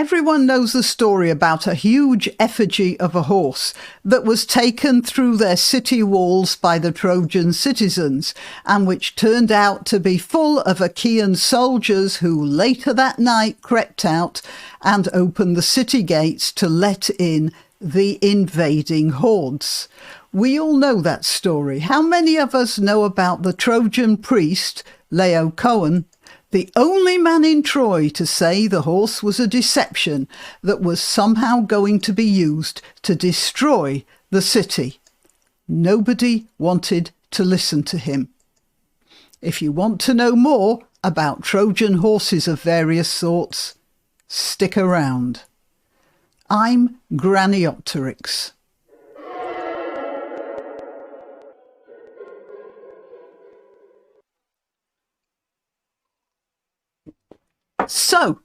Everyone knows the story about a huge effigy of a horse that was taken through their city walls by the Trojan citizens, and which turned out to be full of Achaean soldiers who later that night crept out and opened the city gates to let in the invading hordes. We all know that story. How many of us know about the Trojan priest, Laocoön, the only man in Troy to say the horse was a deception that was somehow going to be used to destroy the city? Nobody wanted to listen to him. If you want to know more about Trojan horses of various sorts, stick around. I'm Granniopteryx. So,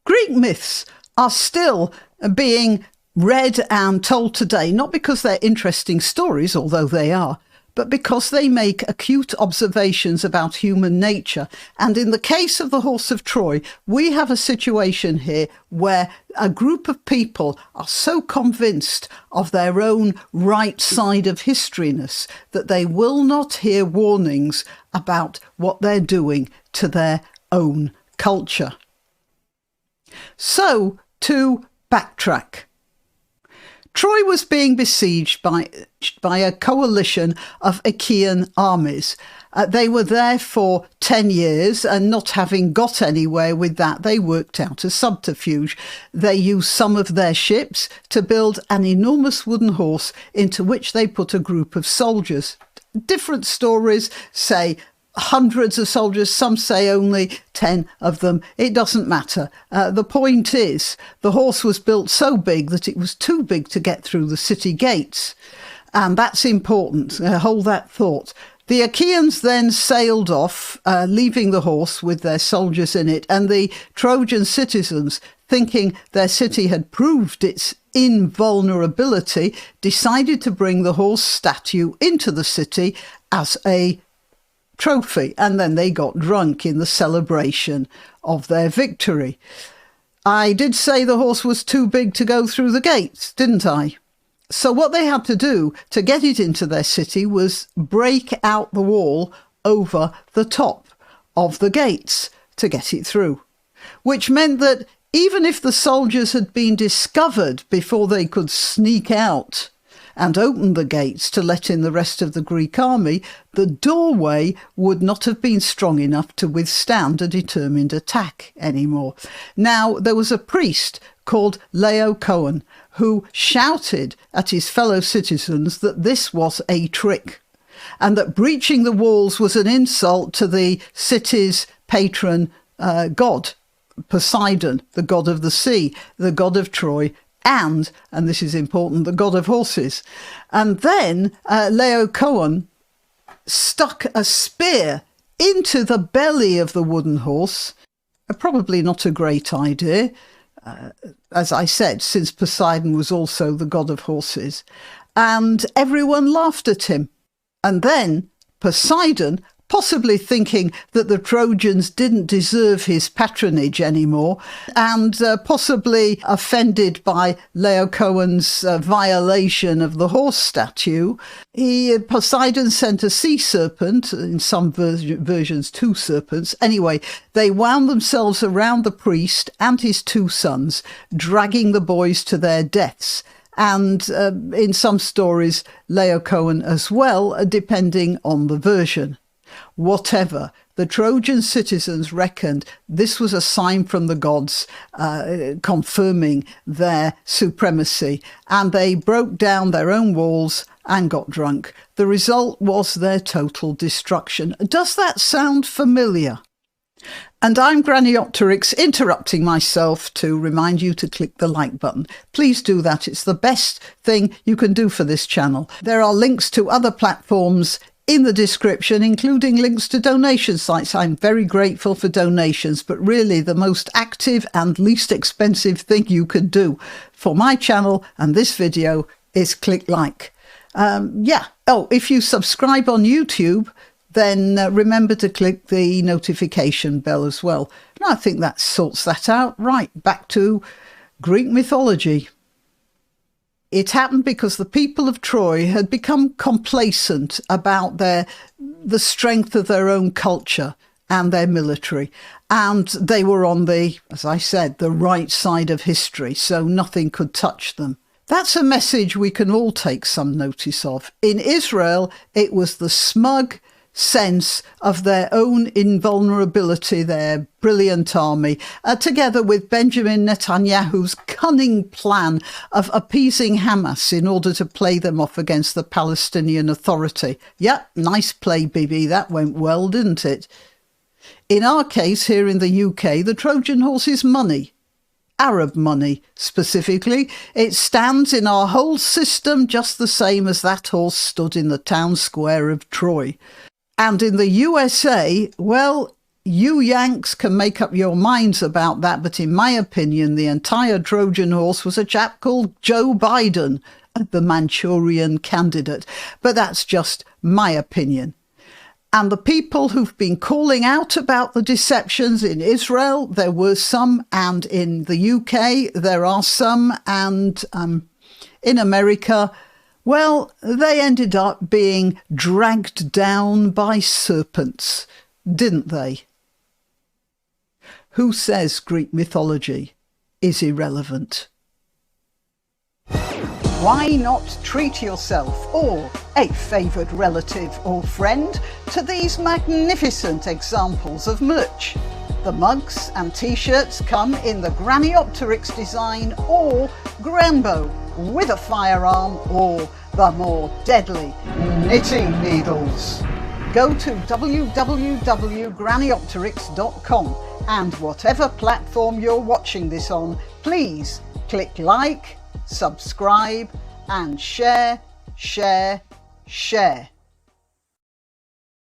Greek myths are still being read and told today, not because they're interesting stories, although they are, but because they make acute observations about human nature. And in the case of the Horse of Troy, we have a situation here where a group of people are so convinced of their own right side of historyness that they will not hear warnings about what they're doing to their own culture. So, to backtrack. Troy was being besieged by a coalition of Achaean armies. They were there for 10 years, and not having got anywhere with that, they worked out a subterfuge. They used some of their ships to build an enormous wooden horse into which they put a group of soldiers. Different stories say hundreds of soldiers, some say only 10 of them. It doesn't matter. The point is, the horse was built so big that it was too big to get through the city gates. And that's important. Hold that thought. The Achaeans then sailed off, leaving the horse with their soldiers in it, and the Trojan citizens, thinking their city had proved its invulnerability, decided to bring the horse statue into the city as a trophy, and then they got drunk in the celebration of their victory. I did say the horse was too big to go through the gates, didn't I? So what they had to do to get it into their city was break out the wall over the top of the gates to get it through, which meant that even if the soldiers had been discovered before they could sneak out and opened the gates to let in the rest of the Greek army, the doorway would not have been strong enough to withstand a determined attack anymore. Now, there was a priest called Laocoön who shouted at his fellow citizens that this was a trick, and that breaching the walls was an insult to the city's patron god, Poseidon, the god of the sea, the god of Troy, and this is important, the god of horses. And then Laocoön stuck a spear into the belly of the wooden horse. Probably not a great idea, as I said, since Poseidon was also the god of horses. And everyone laughed at him. And then Poseidon, possibly thinking that the Trojans didn't deserve his patronage anymore, and possibly offended by Laocoön's violation of the horse statue, Poseidon sent a sea serpent, in some versions 2 serpents. Anyway, they wound themselves around the priest and his 2 sons, dragging the boys to their deaths. And in some stories, Laocoön as well, depending on the version. Whatever, the Trojan citizens reckoned this was a sign from the gods confirming their supremacy, and they broke down their own walls and got drunk. The result was their total destruction. Does that sound familiar? And I'm Granniopteryx, interrupting myself to remind you to click the like button. Please do that. It's the best thing you can do for this channel. There are links to other platforms in the description, including links to donation sites. I'm very grateful for donations, but really the most active and least expensive thing you could do for my channel and this video is click like. Oh, if you subscribe on YouTube, then remember to click the notification bell as well. And I think that sorts that out. Right, back to Greek mythology. It happened because the people of Troy had become complacent about the strength of their own culture and their military. And they were on as I said, the right side of history, so nothing could touch them. That's a message we can all take some notice of. In Israel, it was the smug sense of their own invulnerability, their brilliant army, together with Benjamin Netanyahu's cunning plan of appeasing Hamas in order to play them off against the Palestinian Authority. Yep, nice play, Bibi. That went well, didn't it? In our case, here in the UK, the Trojan horse is money. Arab money, specifically. It stands in our whole system just the same as that horse stood in the town square of Troy. And in the USA, well, you Yanks can make up your minds about that, but in my opinion, the entire Trojan horse was a chap called Joe Biden, the Manchurian candidate. But that's just my opinion. And the people who've been calling out about the deceptions in Israel, there were some, and in the UK, there are some, and in America, well, they ended up being dragged down by serpents, didn't they? Who says Greek mythology is irrelevant? Why not treat yourself or a favoured relative or friend to these magnificent examples of merch? The mugs and t-shirts come in the granniopteryx design or Granbo with a firearm or the more deadly knitting needles. Go to www.granniopteryx.com and whatever platform you're watching this on, please click like, subscribe and share.